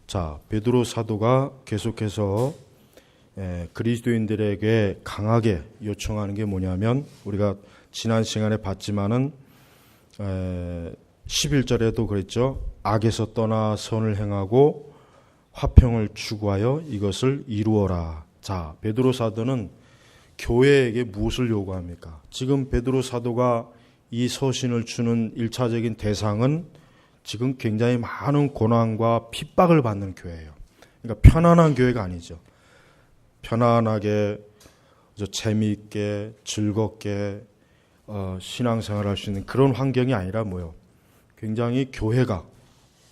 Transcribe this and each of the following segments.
자, 베드로 사도가 계속해서 그리스도인들에게 강하게 요청하는 게 뭐냐면, 우리가 지난 시간에 봤지만은 11절에도 그랬죠. 악에서 떠나 선을 행하고 화평을 추구하여 이것을 이루어라. 자, 베드로 사도는 교회에게 무엇을 요구합니까? 지금 베드로 사도가 이 서신을 주는 1차적인 대상은 지금 굉장히 많은 고난과 핍박을 받는 교회예요. 그러니까 편안한 교회가 아니죠. 편안하게 재미있게 즐겁게 신앙생활을 할 수 있는 그런 환경이 아니라 뭐요? 굉장히 교회가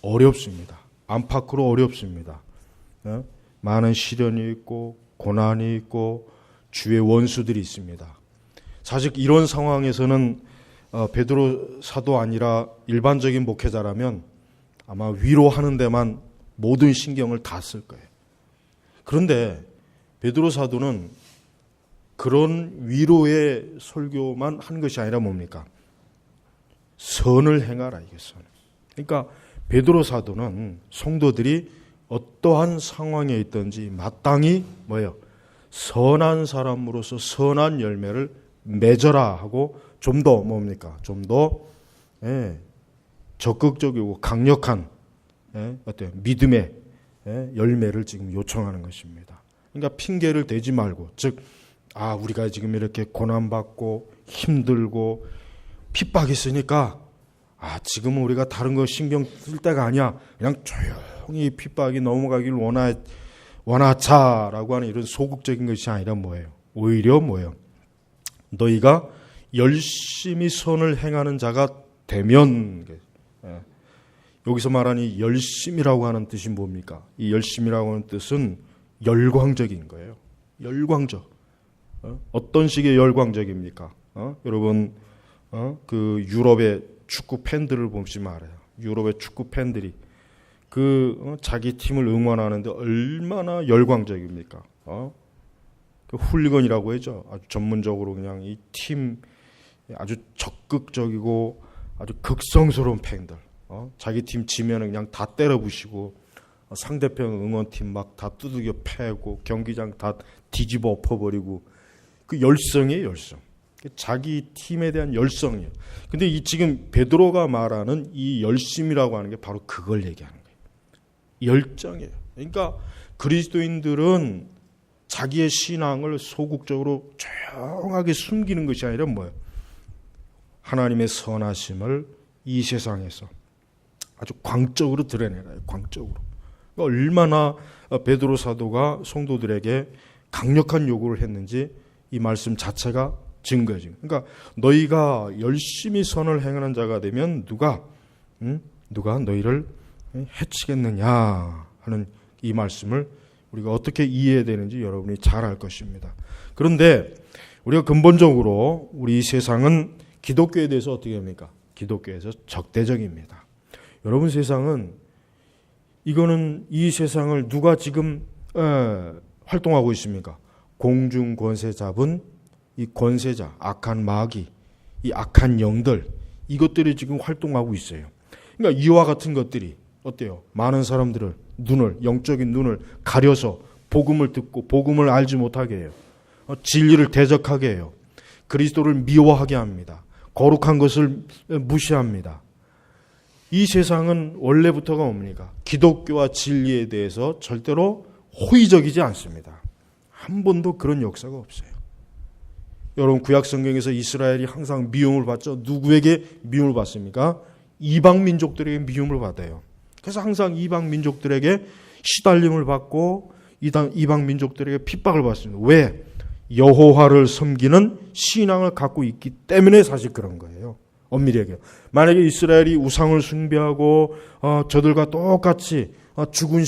어렵습니다. 안팎으로 어렵습니다. 많은 시련이 있고 고난이 있고 주의 원수들이 있습니다. 사실 이런 상황에서는 베드로 사도 아니라 일반적인 목회자라면 아마 위로하는 데만 모든 신경을 다 쓸 거예요. 그런데 베드로 사도는 그런 위로의 설교만 한 것이 아니라 뭡니까? 선을 행하라, 이게 선. 그러니까 베드로 사도는 성도들이 어떠한 상황에 있든지 마땅히 뭐예요? 선한 사람으로서 선한 열매를 맺어라 하고 좀 더 뭡니까? 좀 더 적극적이고 강력한 어때요? 믿음의 열매를 지금 요청하는 것입니다. 그러니까 핑계를 대지 말고, 즉 우리가 지금 이렇게 고난받고 힘들고 핍박이 있으니까 지금은 우리가 다른 거 신경 쓸 때가 아니야. 그냥 조용히 핍박이 넘어가길 원하자라고 하는 이런 소극적인 것이 아니라 뭐예요? 오히려 뭐예요? 너희가 열심히 선을 행하는 자가 되면, 여기서 말하는 이 열심이라고 하는 뜻이 뭡니까? 이 열심이라고 하는 뜻은 열광적인 거예요. 열광적. 어떤 식의 열광적입니까? 여러분 그 유럽의 축구 팬들을 보시면 알아요. 유럽의 축구 팬들이 자기 팀을 응원하는데 얼마나 열광적입니까? 그 훌리건이라고 하죠. 아주 전문적으로 그냥 이 팀 아주 적극적이고 아주 극성스러운 팬들. 자기 팀 지면은 그냥 다 때려부시고 상대편 응원팀 막 다 두들겨 패고 경기장 다 뒤집어 엎어버리고, 그 열성이에요, 열성. 자기 팀에 대한 열성이에요. 근데 이 지금 베드로가 말하는 이 열심이라고 하는 게 바로 그걸 얘기하는 거예요. 열정이에요. 그러니까 그리스도인들은 자기의 신앙을 소극적으로 조용하게 숨기는 것이 아니라 뭐예요? 하나님의 선하심을 이 세상에서 아주 광적으로 드러내라. 광적으로. 얼마나 베드로 사도가 성도들에게 강력한 요구를 했는지 이 말씀 자체가 증거죠. 그러니까 너희가 열심히 선을 행하는 자가 되면 누가 너희를 해치겠느냐 하는 이 말씀을 우리가 어떻게 이해해야 되는지 여러분이 잘 알 것입니다. 그런데 우리가 근본적으로 우리 세상은 기독교에 대해서 어떻게 합니까? 기독교에서 적대적입니다. 여러분, 세상은 이거는 이 세상을 누가 지금 활동하고 있습니까? 공중 권세 잡은 이 권세자, 악한 마귀, 이 악한 영들, 이것들이 지금 활동하고 있어요. 그러니까 이와 같은 것들이 어때요? 많은 사람들을 영적인 눈을 가려서 복음을 듣고 복음을 알지 못하게 해요. 진리를 대적하게 해요. 그리스도를 미워하게 합니다. 거룩한 것을 무시합니다. 이 세상은 원래부터가 뭡니까? 기독교와 진리에 대해서 절대로 호의적이지 않습니다. 한 번도 그런 역사가 없어요. 여러분, 구약 성경에서 이스라엘이 항상 미움을 받죠. 누구에게 미움을 받습니까? 이방 민족들에게 미움을 받아요. 그래서 항상 이방 민족들에게 시달림을 받고 이방 민족들에게 핍박을 받습니다. 왜? 여호와를 섬기는 신앙을 갖고 있기 때문에 사실 그런 거예요. 엄밀히 얘기해요. 만약에 이스라엘이 우상을 숭배하고 저들과 똑같이 죽은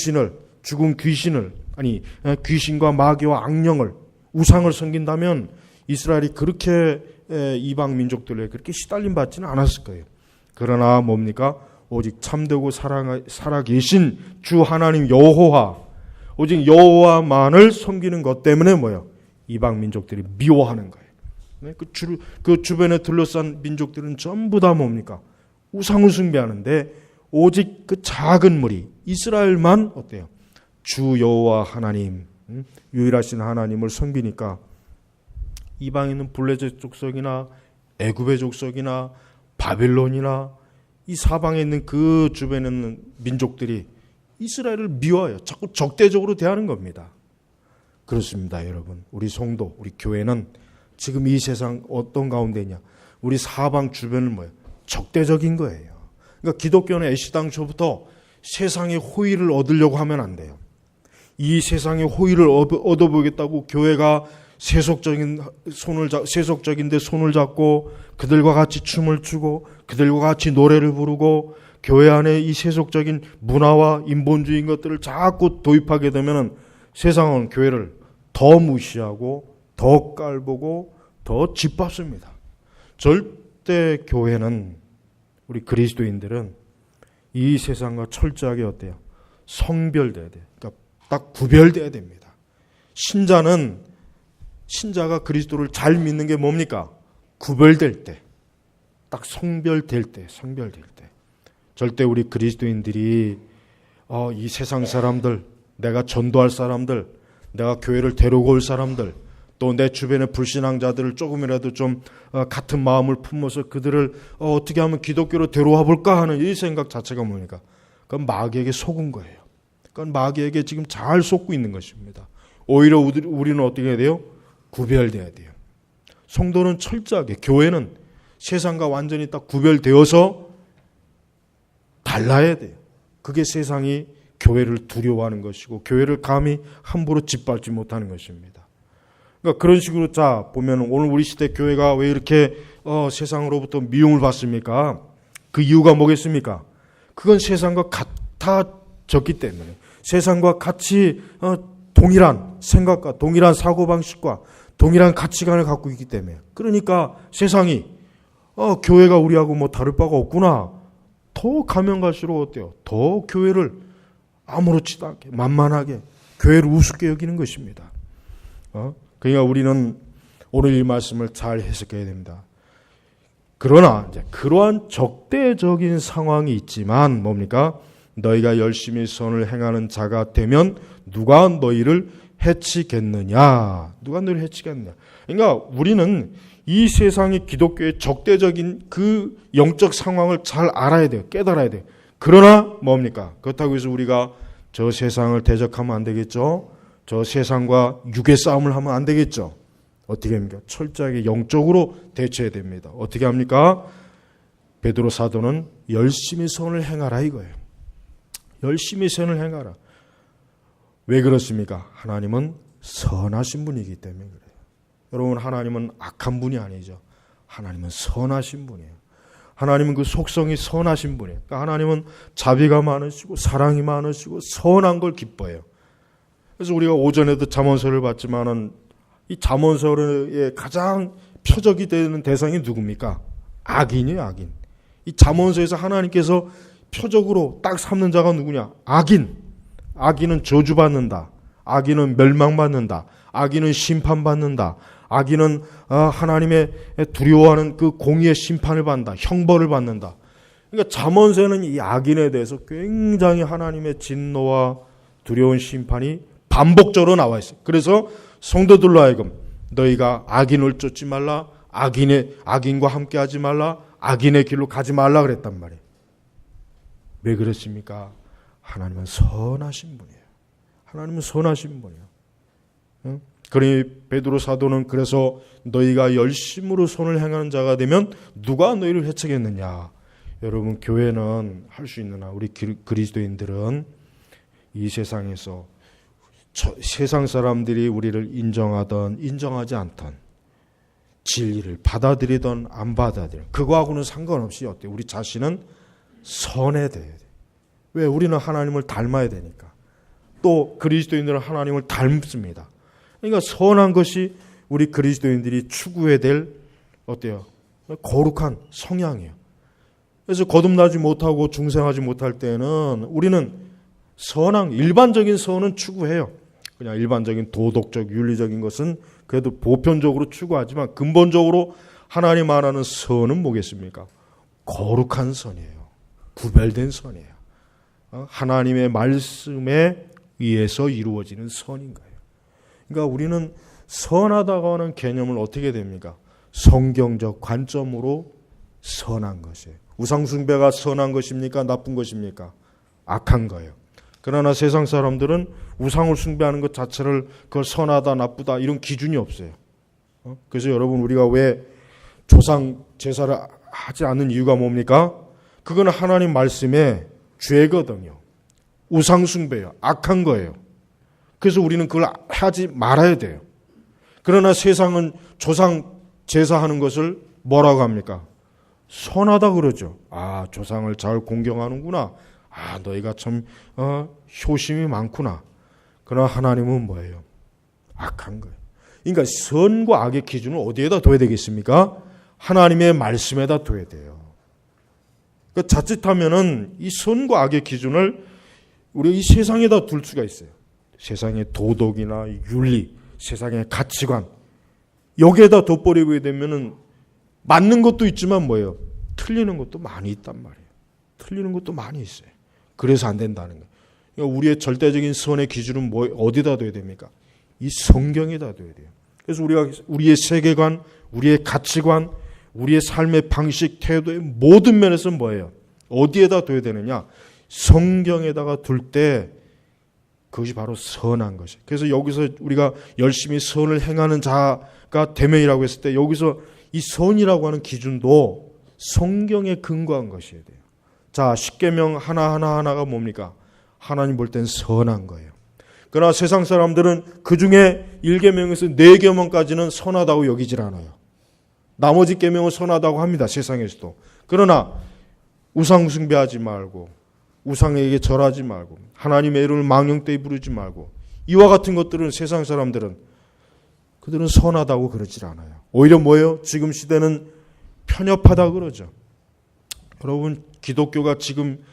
귀신과 마귀와 악령을, 우상을 섬긴다면 이스라엘이 그렇게 이방 민족들에게 그렇게 시달림 받지는 않았을 거예요. 그러나 뭡니까? 오직 참되고 살아계신 주 하나님 여호와, 오직 여호와만을 섬기는 것 때문에 뭐예요? 이방 민족들이 미워하는 거예요. 그 주변에 둘러싼 민족들은 전부 다 뭡니까? 우상을 숭배하는데 오직 그 작은 무리, 이스라엘만 어때요? 주 여호와 하나님, 유일하신 하나님을 섬기니까 이방에 있는 블레셋 족속이나 애굽의 족속이나 바벨론이나 이 사방에 있는 그 주변에 있는 민족들이 이스라엘을 미워해요. 자꾸 적대적으로 대하는 겁니다. 그렇습니다, 여러분. 우리 성도, 우리 교회는 지금 이 세상 어떤 가운데 있냐? 우리 사방 주변은 뭐예요? 적대적인 거예요. 그러니까 기독교는 애시당초부터 세상의 호의를 얻으려고 하면 안 돼요. 이 세상의 호의를 얻어보겠다고 교회가 세속적인데 손을 잡고 그들과 같이 춤을 추고 그들과 같이 노래를 부르고 교회 안에 이 세속적인 문화와 인본주의인 것들을 자꾸 도입하게 되면 세상은 교회를 더 무시하고 더 깔보고 더 짓밟습니다. 절대 교회는, 우리 그리스도인들은 이 세상과 철저하게 어때요? 성별돼야 돼요. 그러니까 딱 구별돼야 됩니다. 신자가 그리스도를 잘 믿는 게 뭡니까? 구별될 때, 딱 성별될 때. 절대 우리 그리스도인들이 이 세상 사람들, 내가 전도할 사람들, 내가 교회를 데리고 올 사람들, 또 내 주변의 불신앙자들을 조금이라도 좀 같은 마음을 품어서 그들을 어떻게 하면 기독교로 데려와 볼까 하는 이 생각 자체가 뭡니까? 그건 마귀에게 속은 거예요. 그건 마귀에게 지금 잘 속고 있는 것입니다. 오히려 우리는 어떻게 해야 돼요? 구별돼야 돼요. 성도는 철저하게, 교회는 세상과 완전히 딱 구별되어서 달라야 돼요. 그게 세상이 교회를 두려워하는 것이고 교회를 감히 함부로 짓밟지 못하는 것입니다. 그러니까 그런 식으로 보면 오늘 우리 시대 교회가 왜 이렇게 세상으로부터 미움을 받습니까? 그 이유가 뭐겠습니까? 그건 세상과 같아졌기 때문에, 세상과 같이 동일한 생각과 동일한 사고방식과 동일한 가치관을 갖고 있기 때문에, 그러니까 세상이 교회가 우리하고 뭐 다를 바가 없구나, 더 가면 갈수록 어때요? 더 교회를 아무렇지도 않게 만만하게 교회를 우습게 여기는 것입니다. 그러니까 우리는 오늘 이 말씀을 잘 해석해야 됩니다. 그러나 이제 그러한 적대적인 상황이 있지만 뭡니까? 너희가 열심히 선을 행하는 자가 되면 누가 너희를 해치겠느냐? 누가 너희를 해치겠느냐? 그러니까 우리는 이 세상의 기독교의 적대적인 그 영적 상황을 잘 알아야 돼요. 깨달아야 돼요. 그러나 뭡니까? 그렇다고 해서 우리가 저 세상을 대적하면 안 되겠죠? 저 세상과 육의 싸움을 하면 안 되겠죠? 어떻게 합니까? 철저하게 영적으로 대처해야 됩니다. 어떻게 합니까? 베드로 사도는 열심히 선을 행하라 이거예요. 열심히 선을 행하라. 왜 그렇습니까? 하나님은 선하신 분이기 때문에 그래요. 여러분, 하나님은 악한 분이 아니죠. 하나님은 선하신 분이에요. 하나님은 그 속성이 선하신 분이에요. 그러니까 하나님은 자비가 많으시고 사랑이 많으시고 선한 걸 기뻐해요. 그래서 우리가 오전에도 잠언서를 봤지만은 이 잠언서의 가장 표적이 되는 대상이 누굽니까? 악인이에요, 악인. 이 잠언서에서 하나님께서 표적으로 딱 삼는 자가 누구냐? 악인. 악인은 저주받는다. 악인은 멸망받는다. 악인은 심판받는다. 악인은 하나님의 두려워하는 그 공의의 심판을 받는다. 형벌을 받는다. 그러니까 잠언서에는 이 악인에 대해서 굉장히 하나님의 진노와 두려운 심판이 반복적으로 나와 있어요. 그래서 성도들로 하여금 너희가 악인을 쫓지 말라, 악인과 함께하지 말라, 악인의 길로 가지 말라 그랬단 말이에요. 왜 그랬습니까? 하나님은 선하신 분이에요. 하나님은 선하신 분이에요. 응? 그러니 베드로 사도는 그래서 너희가 열심으로 선을 행하는 자가 되면 누가 너희를 해치겠느냐. 여러분, 교회는 할 수 있는 한, 우리 그리스도인들은 이 세상에서 세상 사람들이 우리를 인정하던 인정하지 않던, 진리를 받아들이던 안 받아들이던, 그거하고는 상관없이 어때요? 우리 자신은 선해야 돼요. 왜? 우리는 하나님을 닮아야 되니까. 또 그리스도인들은 하나님을 닮습니다. 그러니까 선한 것이 우리 그리스도인들이 추구해야 될 어때요? 거룩한 성향이에요. 그래서 거듭나지 못하고 중생하지 못할 때는 우리는 선한, 일반적인 선은 추구해요. 그냥 일반적인 도덕적, 윤리적인 것은 그래도 보편적으로 추구하지만 근본적으로 하나님 말하는 선은 뭐겠습니까? 거룩한 선이에요. 구별된 선이에요. 하나님의 말씀에 의해서 이루어지는 선인 거예요. 그러니까 우리는 선하다고 하는 개념을 어떻게 됩니까? 성경적 관점으로 선한 것이에요. 우상숭배가 선한 것입니까? 나쁜 것입니까? 악한 거예요. 그러나 세상 사람들은 우상을 숭배하는 것 자체를 그걸 선하다 나쁘다 이런 기준이 없어요. 그래서 여러분 우리가 왜 조상 제사를 하지 않는 이유가 뭡니까? 그거는 하나님 말씀의 죄거든요. 우상숭배예요. 악한 거예요. 그래서 우리는 그걸 하지 말아야 돼요. 그러나 세상은 조상 제사하는 것을 뭐라고 합니까? 선하다 그러죠. 아, 조상을 잘 공경하는구나. 아, 너희가 참 효심이 많구나. 그러나 하나님은 뭐예요? 악한 거예요. 그러니까 선과 악의 기준을 어디에다 둬야 되겠습니까? 하나님의 말씀에다 둬야 돼요. 그러니까 자칫하면은 이 선과 악의 기준을 우리 이 세상에다 둘 수가 있어요. 세상의 도덕이나 윤리, 세상의 가치관 여기에다 둬버리게 되면은 맞는 것도 있지만 뭐예요? 틀리는 것도 많이 있단 말이에요. 틀리는 것도 많이 있어요. 그래서 안 된다는 거예요. 그러니까 우리의 절대적인 선의 기준은 어디다 둬야 됩니까? 이 성경에다 둬야 돼요. 그래서 우리가 우리의 세계관, 우리의 가치관, 우리의 삶의 방식, 태도의 모든 면에서 뭐예요? 어디에다 둬야 되느냐? 성경에다가 둘 때 그것이 바로 선한 것이에요. 그래서 여기서 우리가 열심히 선을 행하는 자가 되면이라고 했을 때 여기서 이 선이라고 하는 기준도 성경에 근거한 것이어야 돼요. 자, 십계명 하나가 뭡니까? 하나님 볼 땐 선한 거예요. 그러나 세상 사람들은 그 중에 1계명에서 4계명까지는 선하다고 여기질 않아요. 나머지 계명은 선하다고 합니다. 세상에서도. 그러나 우상 숭배하지 말고 우상에게 절하지 말고 하나님의 이름을 망령되이 부르지 말고 이와 같은 것들은 세상 사람들은 그들은 선하다고 그러질 않아요. 오히려 뭐예요? 지금 시대는 편협하다 그러죠. 여러분 기독교가 지금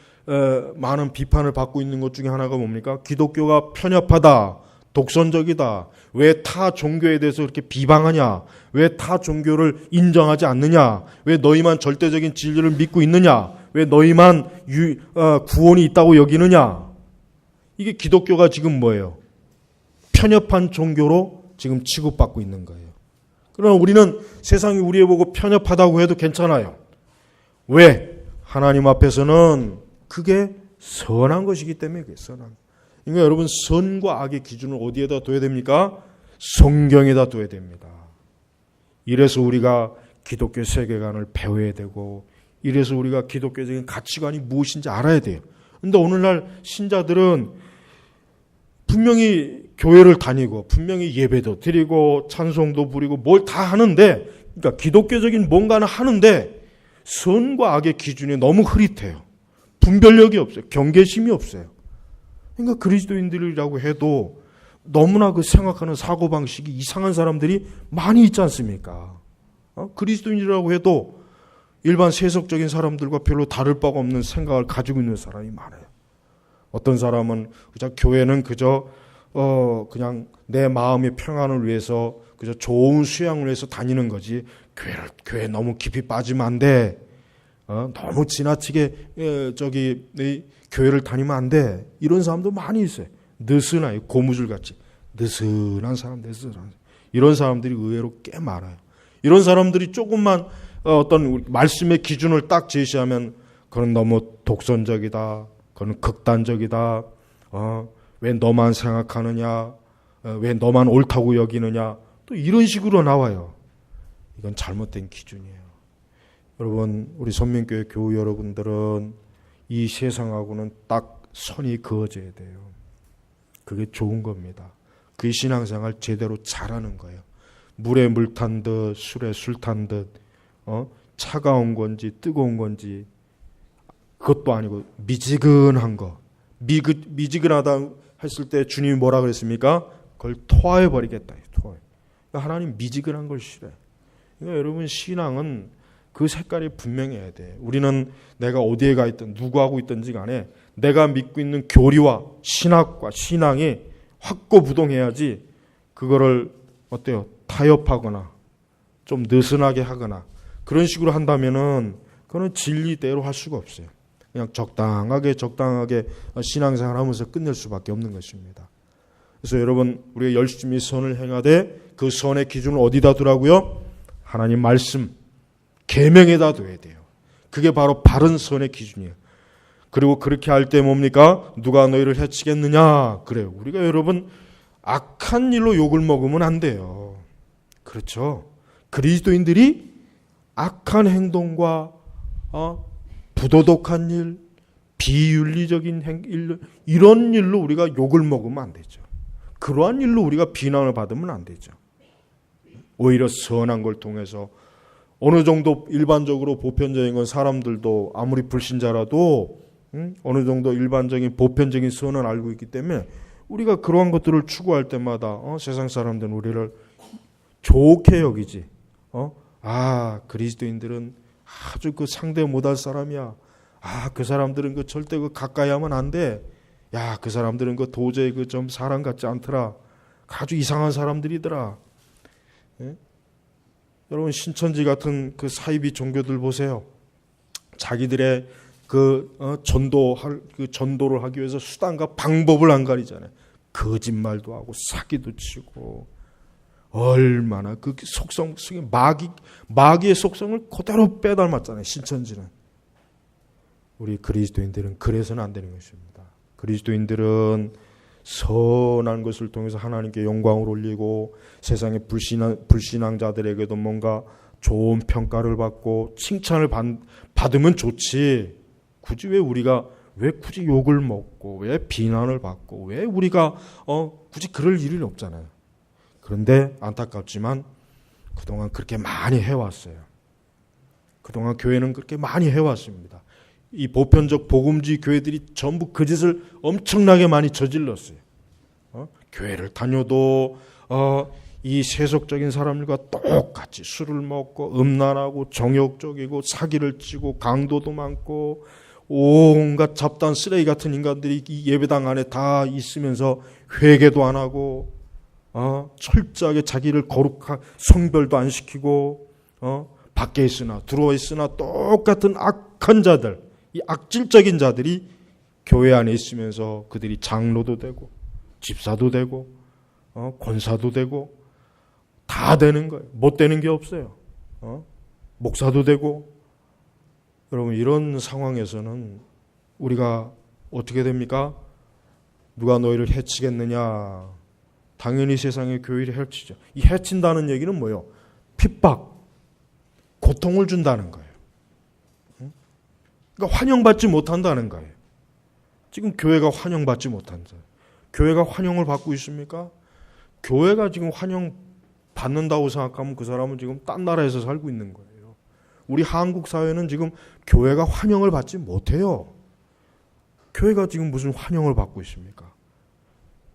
많은 비판을 받고 있는 것 중에 하나가 뭡니까? 기독교가 편협하다, 독선적이다. 왜 타 종교에 대해서 그렇게 비방하냐? 왜 타 종교를 인정하지 않느냐? 왜 너희만 절대적인 진리를 믿고 있느냐? 왜 너희만 구원이 있다고 여기느냐? 이게 기독교가 지금 뭐예요? 편협한 종교로 지금 취급받고 있는 거예요. 그러나 우리는 세상이 우리에 보고 편협하다고 해도 괜찮아요. 왜? 하나님 앞에서는 그게 선한 것이기 때문에 그게 선한. 그러니까 여러분 선과 악의 기준을 어디에다 둬야 됩니까? 성경에다 둬야 됩니다. 이래서 우리가 기독교 세계관을 배워야 되고 이래서 우리가 기독교적인 가치관이 무엇인지 알아야 돼요. 그런데 오늘날 신자들은 분명히 교회를 다니고 분명히 예배도 드리고 찬송도 부리고 뭘 다 하는데 그러니까 기독교적인 뭔가는 하는데 선과 악의 기준이 너무 흐릿해요. 분별력이 없어요. 경계심이 없어요. 그러니까 그리스도인들이라고 해도 너무나 그 생각하는 사고방식이 이상한 사람들이 많이 있지 않습니까? 그리스도인이라고 해도 일반 세속적인 사람들과 별로 다를 바가 없는 생각을 가지고 있는 사람이 많아요. 어떤 사람은 그저 교회는 그저 그냥 내 마음의 평안을 위해서 그저 좋은 수양을 위해서 다니는 거지 교회 너무 깊이 빠지면 안 돼. 너무 지나치게 교회를 다니면 안 돼. 이런 사람도 많이 있어요. 느슨해요. 고무줄같이. 느슨한 사람. 이런 사람들이 의외로 꽤 많아요. 이런 사람들이 조금만 어떤 말씀의 기준을 딱 제시하면 그건 너무 독선적이다. 그건 극단적이다. 왜 너만 생각하느냐. 왜 너만 옳다고 여기느냐. 또 이런 식으로 나와요. 이건 잘못된 기준이에요. 여러분 우리 선민교회 교우 여러분들은 이 세상하고는 딱 선이 그어져야 돼요. 그게 좋은 겁니다. 그 신앙생활 제대로 잘하는 거예요. 물에 물 탄 듯 술에 술 탄 듯 차가운 건지 뜨거운 건지 그것도 아니고 미지근한 거. 미지근하다 했을 때 주님이 뭐라 그랬습니까? 그걸 토하여버리겠다. 그러니까 하나님 미지근한 걸 싫어요. 그러니까 여러분 신앙은 그 색깔이 분명해야 돼. 우리는 내가 어디에 가 있든 누구하고 있든지 간에 내가 믿고 있는 교리와 신학과 신앙이 확고부동해야지 그거를 어때요? 타협하거나 좀 느슨하게 하거나 그런 식으로 한다면은 그거는 진리대로 할 수가 없어요. 그냥 적당하게 신앙생활하면서 끝낼 수밖에 없는 것입니다. 그래서 여러분, 우리가 열심히 선을 행하되 그 선의 기준을 어디다 두라고요? 하나님 말씀, 계명에다 둬야 돼요. 그게 바로 바른 선의 기준이에요. 그리고 그렇게 할 때 뭡니까? 누가 너희를 해치겠느냐? 그래요. 우리가 여러분 악한 일로 욕을 먹으면 안 돼요. 그렇죠? 그리스도인들이 악한 행동과 부도덕한 일, 비윤리적인 일, 이런 일로 우리가 욕을 먹으면 안 되죠. 그러한 일로 우리가 비난을 받으면 안 되죠. 오히려 선한 걸 통해서 어느 정도 일반적으로 보편적인 건 사람들도 아무리 불신자라도 어느 정도 일반적인 보편적인 선을 알고 있기 때문에 우리가 그러한 것들을 추구할 때마다 세상 사람들은 우리를 좋게 여기지. 그리스도인들은 아주 그 상대 못할 사람이야. 그 사람들은 그 절대 그 가까이 하면 안 돼. 야, 그 사람들은 그 도저히 그 좀 사람 같지 않더라. 아주 이상한 사람들이더라. 예? 여러분, 신천지 같은 그 사이비 종교들 보세요. 자기들의 그 전도를 하기 위해서 수단과 방법을 안 가리잖아요. 거짓말도 하고 사기도 치고 얼마나 그 속성 속에 마귀의 속성을 그대로 빼닮았잖아요. 신천지는. 우리 그리스도인들은 그래서는 안 되는 것입니다. 그리스도인들은 선한 것을 통해서 하나님께 영광을 올리고 세상의 불신앙자들에게도 뭔가 좋은 평가를 받고 칭찬을 받으면 좋지. 왜 굳이 욕을 먹고 왜 비난을 받고 왜 우리가 굳이 그럴 일은 없잖아요. 그런데 안타깝지만 그동안 그렇게 많이 해왔어요. 그동안 교회는 그렇게 많이 해왔습니다. 이 보편적 복음주의 교회들이 전부 그 짓을 엄청나게 많이 저질렀어요. 교회를 다녀도 이 세속적인 사람들과 똑같이 술을 먹고 음란하고 정욕적이고 사기를 치고 강도도 많고 온갖 잡다한 쓰레기 같은 인간들이 이 예배당 안에 다 있으면서 회개도 안 하고 철저하게 자기를 성별도 안 시키고 밖에 있으나 들어와 있으나 똑같은 악한 자들, 이 악질적인 자들이 교회 안에 있으면서 그들이 장로도 되고 집사도 되고 권사도 되고 다 되는 거예요. 못 되는 게 없어요. 목사도 되고. 여러분, 이런 상황에서는 우리가 어떻게 됩니까? 누가 너희를 해치겠느냐? 당연히 세상의 교회를 해치죠. 이 해친다는 얘기는 뭐예요? 핍박, 고통을 준다는 거예요. 그러니까 환영받지 못한다는 거예요. 지금 교회가 환영받지 못한다. 교회가 환영을 받고 있습니까? 교회가 지금 환영받는다고 생각하면 그 사람은 지금 딴 나라에서 살고 있는 거예요. 우리 한국 사회는 지금 교회가 환영을 받지 못해요. 교회가 지금 무슨 환영을 받고 있습니까?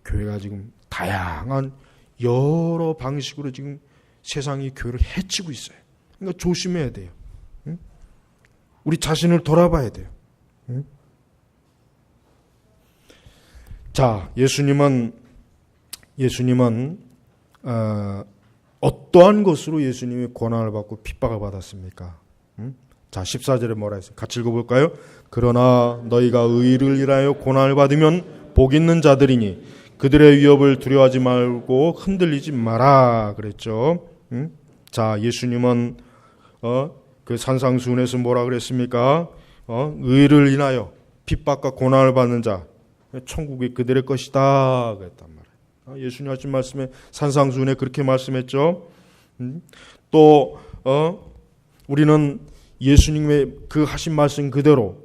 교회가 지금 다양한 여러 방식으로 지금 세상이 교회를 해치고 있어요. 그러니까 조심해야 돼요. 응? 우리 자신을 돌아봐야 돼요. 응? 자, 예수님은 어떠한 것으로 예수님이 고난을 받고 핍박을 받았습니까? 자, 14절에 뭐라 했어요? 같이 읽어볼까요? 그러나 너희가 의를 인하여 고난을 받으면 복 있는 자들이니 그들의 위협을 두려워하지 말고 흔들리지 마라 그랬죠. 자, 예수님은 그 산상수훈에서 뭐라 그랬습니까? 의를 인하여 핍박과 고난을 받는 자 천국이 그들의 것이다 그랬단 말이에요. 예수님 하신 말씀에 산상수훈에 그렇게 말씀했죠. 또 우리는 예수님의 그 하신 말씀 그대로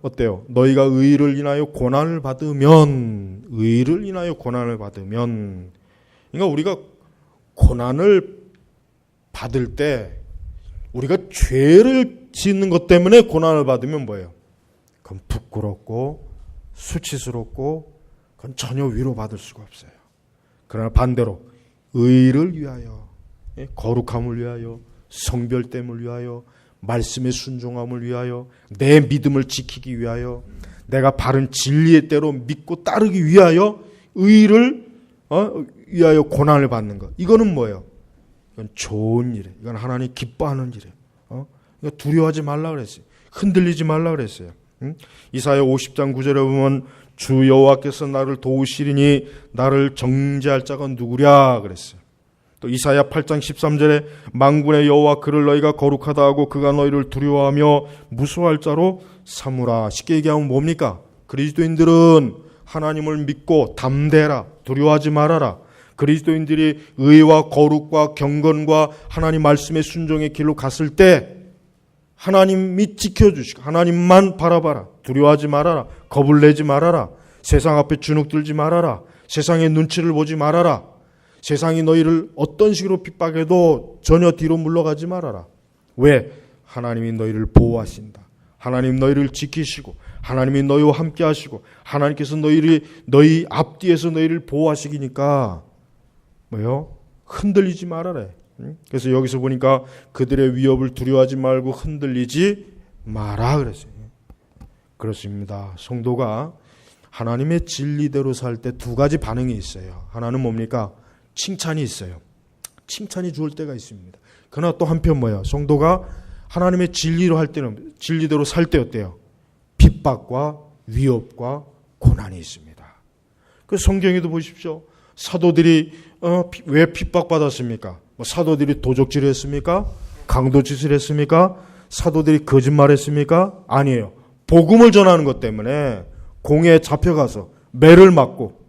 어때요? 너희가 의를 인하여 고난을 받으면 그러니까 우리가 고난을 받을 때 우리가 죄를 짓는 것 때문에 고난을 받으면 뭐예요? 그건 부끄럽고 수치스럽고 그건 전혀 위로받을 수가 없어요. 그러나 반대로 의를 위하여, 거룩함을 위하여, 성별됨을 위하여, 말씀의 순종함을 위하여, 내 믿음을 지키기 위하여, 내가 바른 진리의 대로 믿고 따르기 위하여 의를 위하여 고난을 받는 것. 이거는 뭐예요? 이건 좋은 일이에요. 이건 하나님 기뻐하는 일이에요. 두려워하지 말라 그랬어요. 흔들리지 말라 그랬어요. 이사야 50장 9절에 보면 주 여호와께서 나를 도우시리니 나를 정죄할 자가 누구랴 그랬어요. 또 이사야 8장 13절에 만군의 여호와 그를 너희가 거룩하다 하고 그가 너희를 두려워하며 무서워할 자로 삼으라. 쉽게 얘기하면 뭡니까? 그리스도인들은 하나님을 믿고 담대해라. 두려워하지 말아라. 그리스도인들이 의와 거룩과 경건과 하나님 말씀의 순종의 길로 갔을 때 하나님이 지켜주시고 하나님만 바라봐라. 두려워하지 말아라. 겁을 내지 말아라. 세상 앞에 주눅들지 말아라. 세상의 눈치를 보지 말아라. 세상이 너희를 어떤 식으로 핍박해도 전혀 뒤로 물러가지 말아라. 왜? 하나님이 너희를 보호하신다. 하나님 너희를 지키시고 하나님이 너희와 함께 하시고 하나님께서 너희 앞뒤에서 너희를 보호하시기니까 뭐요? 흔들리지 말아라. 그래서 여기서 보니까 그들의 위협을 두려워하지 말고 흔들리지 마라 그랬어요. 그렇습니다. 성도가 하나님의 진리대로 살 때 두 가지 반응이 있어요. 하나는 뭡니까? 칭찬이 있어요. 칭찬이 좋을 때가 있습니다. 그러나 또 한편 뭐예요? 성도가 하나님의 진리로 할 때는 진리대로 살 때 어때요? 핍박과 위협과 고난이 있습니다. 그래서 성경에도 보십시오. 사도들이 왜 핍박받았습니까? 사도들이 도적질을 했습니까? 강도짓을 했습니까? 사도들이 거짓말했습니까? 아니에요. 복음을 전하는 것 때문에 공회에 잡혀가서 매를 맞고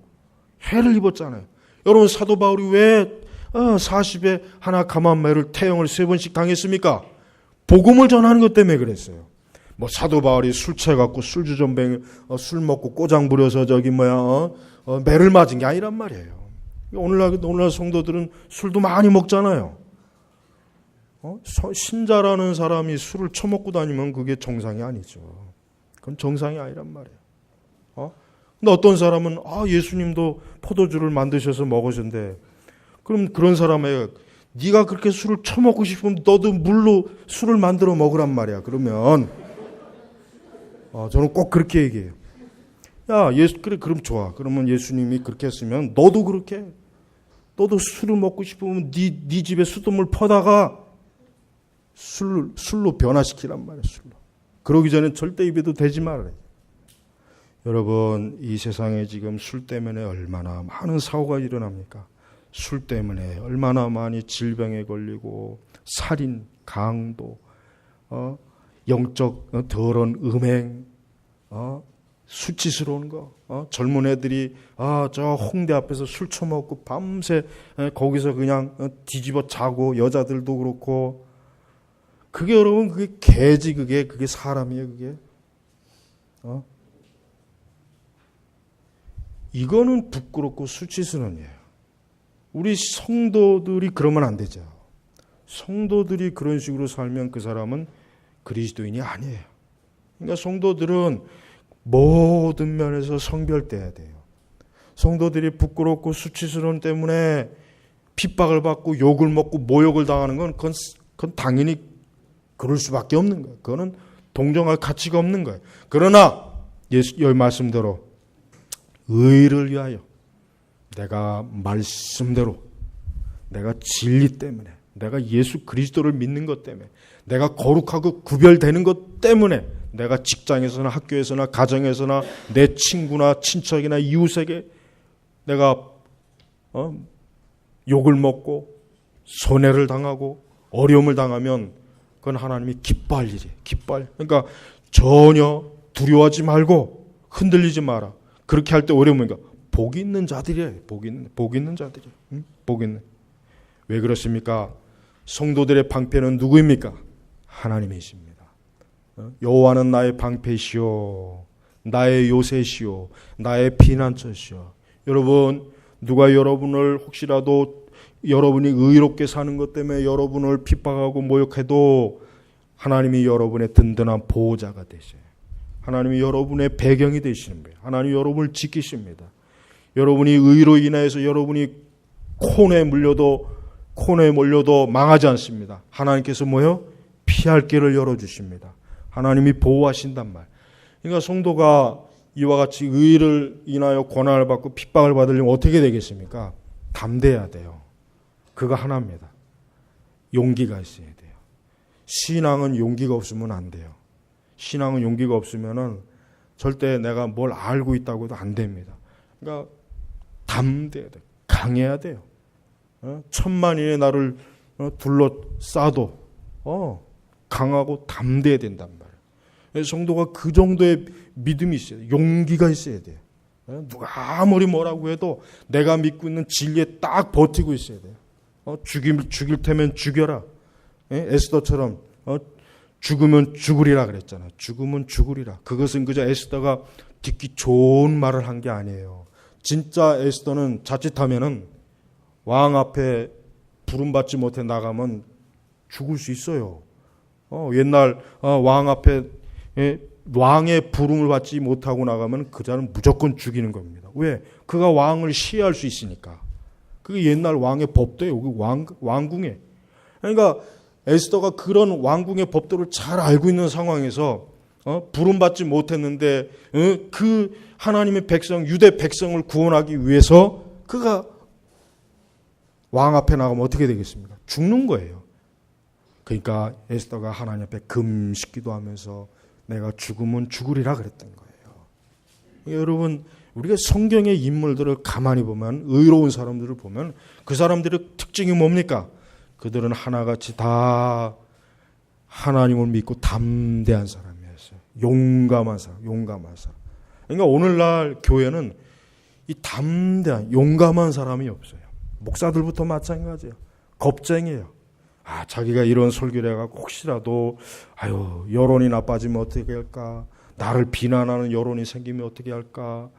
해를 입었잖아요. 여러분 사도 바울이 왜 40에 하나 감한 매를 태형을 3번씩 당했습니까? 복음을 전하는 것 때문에 그랬어요. 사도 바울이 술 취해갖고 술주전뱅이 술 먹고 꼬장 부려서 매를 맞은 게 아니란 말이에요. 오늘날 성도들은 술도 많이 먹잖아요. 신자라는 사람이 술을 처먹고 다니면 그게 정상이 아니죠. 그건 정상이 아니란 말이에요. 근데 어떤 사람은 예수님도 포도주를 만드셔서 먹으셨는데 그럼 그런 사람에 네가 그렇게 술을 처먹고 싶으면 너도 물로 술을 만들어 먹으란 말이야. 그러면 저는 꼭 그렇게 얘기해요. 야, 그래 그럼 좋아. 그러면 예수님이 그렇게 했으면 너도 그렇게 해. 너도 술을 먹고 싶으면 네 집에 수돗물 퍼다가 술로 변화시키란 말이야. 술로. 그러기 전에 절대 입에도 대지 말아요. 여러분 이 세상에 지금 술 때문에 얼마나 많은 사고가 일어납니까? 술 때문에 얼마나 많이 질병에 걸리고 살인, 강도, 영적 더러운 음행, 수치스러운 거, 젊은 애들이 저 홍대 앞에서 술 처먹고 밤새 거기서 그냥 뒤집어 자고 여자들도 그렇고 그게 여러분 그게 개지 그게 사람이에요 그게. 이거는 부끄럽고 수치스러운 일이에요. 우리 성도들이 그러면 안 되죠. 성도들이 그런 식으로 살면 그 사람은 그리스도인이 아니에요. 그러니까 성도들은 모든 면에서 성별돼야 돼요. 성도들이 부끄럽고 수치스러운 때문에 핍박을 받고 욕을 먹고 모욕을 당하는 건 그건 당연히 그럴 수밖에 없는 거예요. 그거는 동정할 가치가 없는 거예요. 그러나 예수의 말씀대로 의를 위하여 내가 말씀대로 내가 진리 때문에 내가 예수 그리스도를 믿는 것 때문에 내가 거룩하고 구별되는 것 때문에 내가 직장에서나 학교에서나 가정에서나 내 친구나 친척이나 이웃에게 내가 욕을 먹고 손해를 당하고 어려움을 당하면 그건 하나님이 기뻐할 일이에요. 그러니까 전혀 두려워하지 말고 흔들리지 마라. 그렇게 할 때 어려우면 복이 있는 자들이에요. 복이 있는 자들이에요. 복이 있는. 왜 그렇습니까? 성도들의 방패는 누구입니까? 하나님이십니다. 여호와는 나의 방패시오, 나의 요새시오, 나의 피난처시오. 여러분 누가 여러분을 혹시라도 여러분이 의롭게 사는 것 때문에 여러분을 핍박하고 모욕해도 하나님이 여러분의 든든한 보호자가 되셔요. 하나님이 여러분의 배경이 되시는 거예요. 하나님이 여러분을 지키십니다. 여러분이 의로 인하여서 여러분이 콘에 몰려도 망하지 않습니다. 하나님께서 피할 길을 열어주십니다. 하나님이 보호하신단 말. 그러니까 성도가 이와 같이 의를 인하여 고난을 받고 핍박을 받으려면 어떻게 되겠습니까? 담대해야 돼요. 그거 하나입니다. 용기가 있어야 돼요. 신앙은 용기가 없으면 안 돼요. 신앙은 용기가 없으면은 절대 내가 뭘 알고 있다고 해도 안 됩니다. 그러니까 담대해야 돼요. 강해야 돼요. 천만인의 나를 둘러싸도 강하고 담대해야 된단 말이에요. 성도가 그 정도의 믿음이 있어야 돼요. 용기가 있어야 돼요. 누가 아무리 뭐라고 해도 내가 믿고 있는 진리에 딱 버티고 있어야 돼요. 죽일 테면 죽여라. 에스더처럼 죽으면 죽으리라 그랬잖아. 죽으면 죽으리라. 그것은 그저 에스더가 듣기 좋은 말을 한 게 아니에요. 진짜 에스더는 자칫하면은 왕 앞에 부름받지 못해 나가면 죽을 수 있어요. 옛날 왕 앞에 왕의 부름을 받지 못하고 나가면 그 자는 무조건 죽이는 겁니다. 왜? 그가 왕을 시해할 수 있으니까. 그게 옛날 왕의 법도예요. 그 왕궁에. 그러니까 에스더가 그런 왕궁의 법도를 잘 알고 있는 상황에서 부름받지 못했는데 그 하나님의 백성, 유대 백성을 구원하기 위해서 그가 왕 앞에 나가면 어떻게 되겠습니까? 죽는 거예요. 그러니까 에스더가 하나님 앞에 금식기도 하면서 내가 죽으면 죽으리라 그랬던 거예요. 여러분, 우리가 성경의 인물들을 가만히 보면, 의로운 사람들을 보면 그 사람들의 특징이 뭡니까? 그들은 하나같이 다 하나님을 믿고 담대한 사람이었어요. 용감한 사람. 그러니까 오늘날 교회는 이 담대한, 용감한 사람이 없어요. 목사들부터 마찬가지예요. 겁쟁이에요. 자기가 이런 설교를 해가지고 혹시라도 여론이 나빠지면 어떻게 할까? 나를 비난하는 여론이 생기면 어떻게 할까?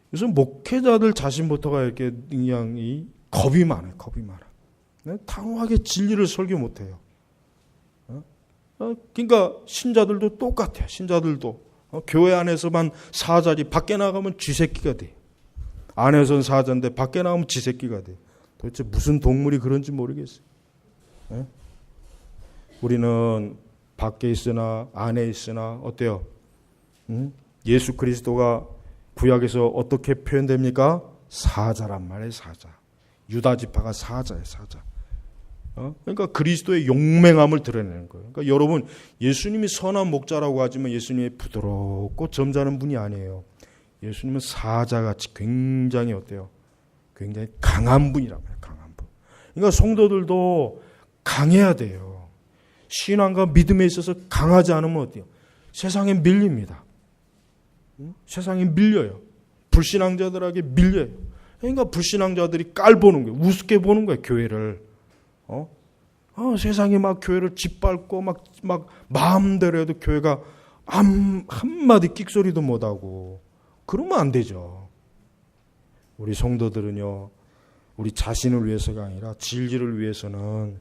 그래서 목회자들 자신부터가 이렇게 그냥 겁이 많아요. 단호하게 진리를 설교 못해요. 그러니까 신자들도 똑같아요. 신자들도 교회 안에서만 사자지 밖에 나가면 쥐새끼가 돼. 안에서는 사자인데 밖에 나가면 쥐새끼가 돼. 도대체 무슨 동물이 그런지 모르겠어요. 우리는 밖에 있으나 안에 있으나 어때요? 예수 그리스도가 구약에서 어떻게 표현됩니까? 사자란 말이에요. 사자. 유다 지파가 사자예요. 사자. 그러니까 그리스도의 용맹함을 드러내는 거예요. 그러니까 여러분, 예수님이 선한 목자라고 하지만 예수님이 부드럽고 점잖은 분이 아니에요. 예수님은 사자같이 굉장히 어때요? 굉장히 강한 분이란 말이에요. 강한 분. 그러니까 성도들도 강해야 돼요. 신앙과 믿음에 있어서 강하지 않으면 어때요? 세상에 밀립니다. 세상에 밀려요. 불신앙자들에게 밀려요. 그러니까 불신앙자들이 깔보는 거예요. 우습게 보는 거예요. 교회를. 세상이 막 교회를 짓밟고 막 마음대로 해도 교회가 한마디 끽소리도 못하고 그러면 안 되죠. 우리 성도들은요, 우리 자신을 위해서가 아니라 진리를 위해서는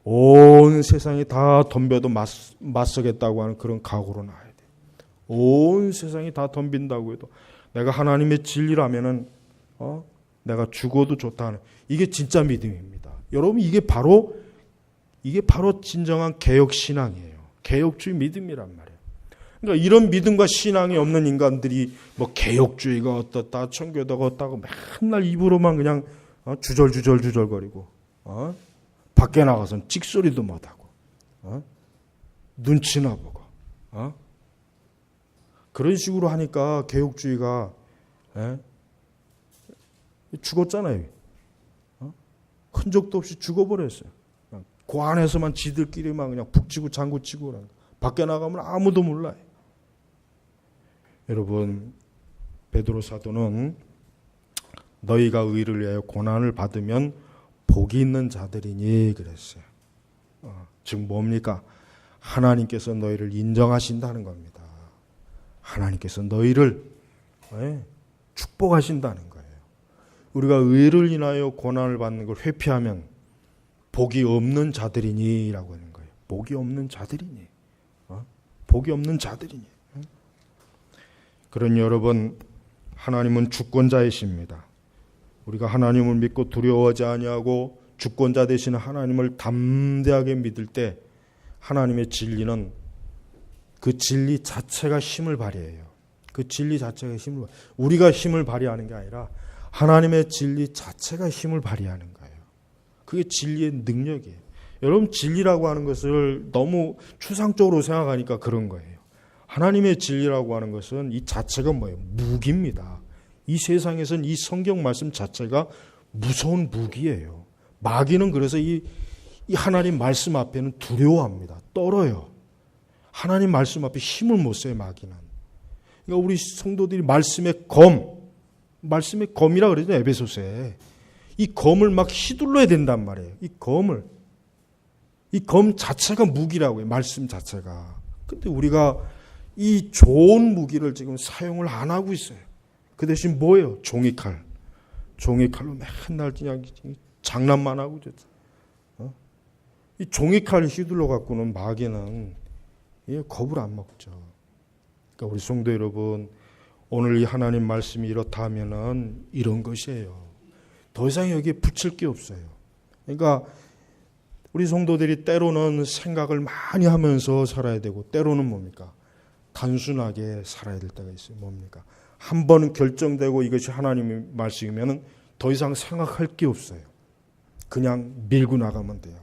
온 세상이 다 덤벼도 맞서겠다고 하는 그런 각오로 나와야 돼. 온 세상이 다 덤빈다고 해도 내가 하나님의 진리라면은 내가 죽어도 좋다는, 이게 진짜 믿음입니다. 여러분, 이게 바로 진정한 개혁 신앙이에요. 개혁주의 믿음이란 말이에요. 그러니까 이런 믿음과 신앙이 없는 인간들이 뭐 개혁주의가 어떻다, 청교도가 어떻다고 맨날 입으로만 그냥 주절거리고 밖에 나가서는 찍소리도 못하고 눈치나 보고 그런 식으로 하니까 개혁주의가 죽었잖아요. 흔적도 없이 죽어버렸어요. 그 안에서만 지들끼리만 그냥 북치고 장구치고 밖에 나가면 아무도 몰라요. 여러분, 베드로 사도는 너희가 의를 위하여 고난을 받으면 복이 있는 자들이니 그랬어요. 즉 뭡니까? 하나님께서 너희를 인정하신다는 겁니다. 하나님께서 너희를 축복하신다는 거예요. 우리가 의를 인하여 고난을 받는 걸 회피하면 복이 없는 자들이니라고 하는 거예요. 복이 없는 자들이니. 복이 없는 자들이니. 그런 여러분, 하나님은 주권자이십니다. 우리가 하나님을 믿고 두려워하지 아니하고 주권자 되시는 하나님을 담대하게 믿을 때 하나님의 진리는 그 진리 자체가 힘을 발휘해요. 그 진리 자체가 힘을, 우리가 힘을 발휘하는 게 아니라 하나님의 진리 자체가 힘을 발휘하는 거예요. 그게 진리의 능력이에요. 여러분, 진리라고 하는 것을 너무 추상적으로 생각하니까 그런 거예요. 하나님의 진리라고 하는 것은 이 자체가 뭐예요? 무기입니다. 이 세상에선 이 성경 말씀 자체가 무서운 무기예요. 마귀는 그래서 이 하나님 말씀 앞에는 두려워합니다. 떨어요. 하나님 말씀 앞에 힘을 못 써요, 마귀는. 그러니까 우리 성도들이 말씀의 검이라 그러죠, 에베소서에. 이 검을 막 휘둘러야 된단 말이에요. 이 검 자체가 무기라고요, 말씀 자체가. 근데 우리가 이 좋은 무기를 지금 사용을 안 하고 있어요. 그 대신 뭐예요? 종이칼. 종이칼로 맨날 그냥 장난만 하고 이 종이칼을 휘둘러 갖고는 마귀는 겁을 안 먹죠. 그러니까 우리 성도 여러분, 오늘 이 하나님 말씀이 이렇다 하면은 이런 것이에요. 더 이상 여기에 붙일 게 없어요. 그러니까 우리 성도들이 때로는 생각을 많이 하면서 살아야 되고, 때로는 뭡니까? 단순하게 살아야 될 때가 있어요. 뭡니까? 한 번 결정되고 이것이 하나님의 말씀이면은 더 이상 생각할 게 없어요. 그냥 밀고 나가면 돼요.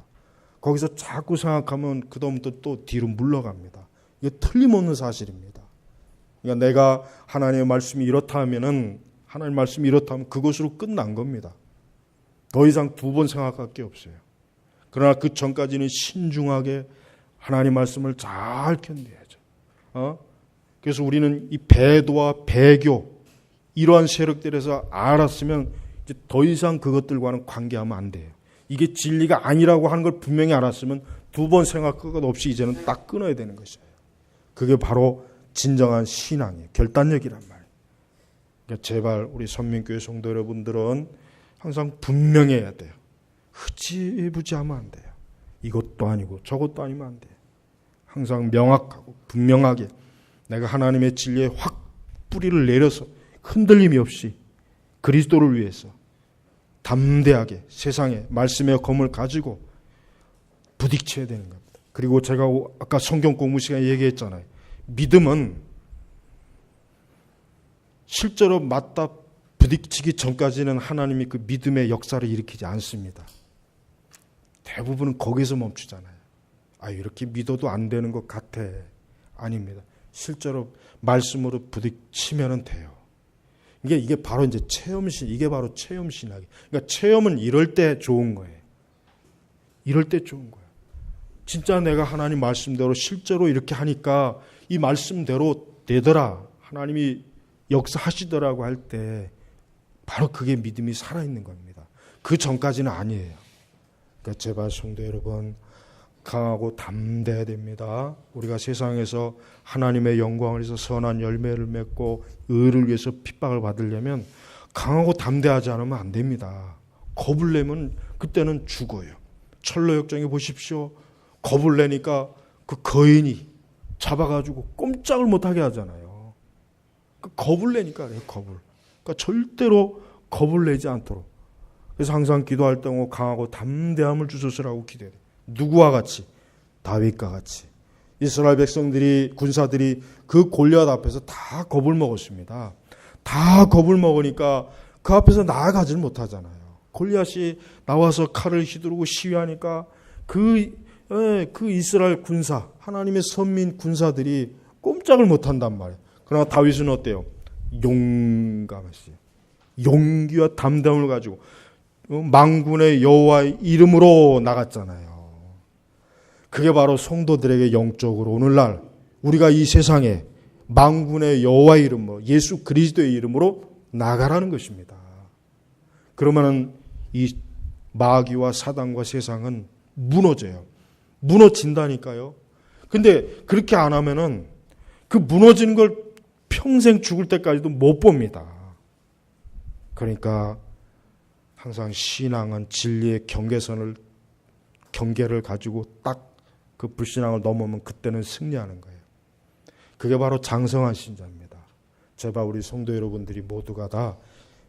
거기서 자꾸 생각하면 그다음부터 또 뒤로 물러갑니다. 이게 틀림없는 사실입니다. 그러니까 내가 하나님의 말씀이 이렇다 하면은, 하나님의 말씀이 이렇다 하면 그것으로 끝난 겁니다. 더 이상 두 번 생각할 게 없어요. 그러나 그 전까지는 신중하게 하나님 말씀을 잘 견뎌야죠. 그래서 우리는 이 배도와 배교, 이러한 세력들에서 알았으면 이제 더 이상 그것들과는 관계하면 안 돼요. 이게 진리가 아니라고 하는 걸 분명히 알았으면 두 번 생각할 것 없이 이제는 딱 끊어야 되는 것이에요. 그게 바로 진정한 신앙이에요. 결단력이란 말이에요. 그러니까 제발 우리 선민교회 성도 여러분들은 항상 분명해야 돼요. 흐지부지하면 안 돼요. 이것도 아니고 저것도 아니면 안 돼요. 항상 명확하고 분명하게 내가 하나님의 진리에 확 뿌리를 내려서 흔들림이 없이 그리스도를 위해서 담대하게 세상에 말씀의 검을 가지고 부딪혀야 되는 겁니다. 그리고 제가 아까 성경 공부 시간에 얘기했잖아요. 믿음은 실제로 맞다 부딪히기 전까지는 하나님이 그 믿음의 역사를 일으키지 않습니다. 대부분은 거기서 멈추잖아요. 이렇게 믿어도 안 되는 것 같아. 아닙니다. 실제로 말씀으로 부딪히면 돼요. 이게 바로 이제 체험신, 이게 바로 체험신학이에요. 그러니까 체험은 이럴 때 좋은 거예요. 이럴 때 좋은 거예요. 진짜 내가 하나님 말씀대로 실제로 이렇게 하니까 이 말씀대로 되더라. 하나님이 역사하시더라고 할 때 바로 그게 믿음이 살아있는 겁니다. 그 전까지는 아니에요. 그러니까 제발 성도 여러분, 강하고 담대해야 됩니다. 우리가 세상에서 하나님의 영광을 위해서 선한 열매를 맺고 의를 위해서 핍박을 받으려면 강하고 담대하지 않으면 안 됩니다. 겁을 내면 그때는 죽어요. 철로역정에 보십시오. 겁을 내니까 그 거인이 잡아가지고 꼼짝을 못하게 하잖아요. 겁을 내니까 그래요. 겁을. 그러니까 절대로 겁을 내지 않도록. 그래서 항상 기도할 때 강하고 담대함을 주소서라고 기도해야 돼요. 누구와 같이? 다윗과 같이. 이스라엘 백성들이, 군사들이 그 골리앗 앞에서 다 겁을 먹었습니다. 다 겁을 먹으니까 그 앞에서 나아가지를 못하잖아요. 골리앗이 나와서 칼을 휘두르고 시위하니까 그 이스라엘 군사, 하나님의 선민 군사들이 꼼짝을 못한단 말이에요. 그러나 다윗은 어때요? 용감했어요. 용기와 담담을 가지고 만군의 여호와의 이름으로 나갔잖아요. 그게 바로 성도들에게 영적으로 오늘날 우리가 이 세상에 만군의 여호와의 이름으로, 예수 그리스도의 이름으로 나가라는 것입니다. 그러면은 이 마귀와 사단과 세상은 무너져요. 무너진다니까요. 근데 그렇게 안 하면은 그 무너지는 걸 평생 죽을 때까지도 못 봅니다. 그러니까 항상 신앙은 진리의 경계를 가지고 딱 그 불신앙을 넘으면 그때는 승리하는 거예요. 그게 바로 장성한 신자입니다. 제발 우리 성도 여러분들이 모두가 다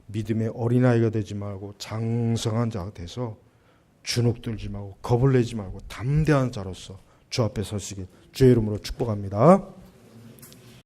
믿음의 어린아이가 되지 말고 장성한 자가 돼서 주눅들지 말고 겁을 내지 말고 담대한 자로서 주 앞에 서시길 주의 이름으로 축복합니다.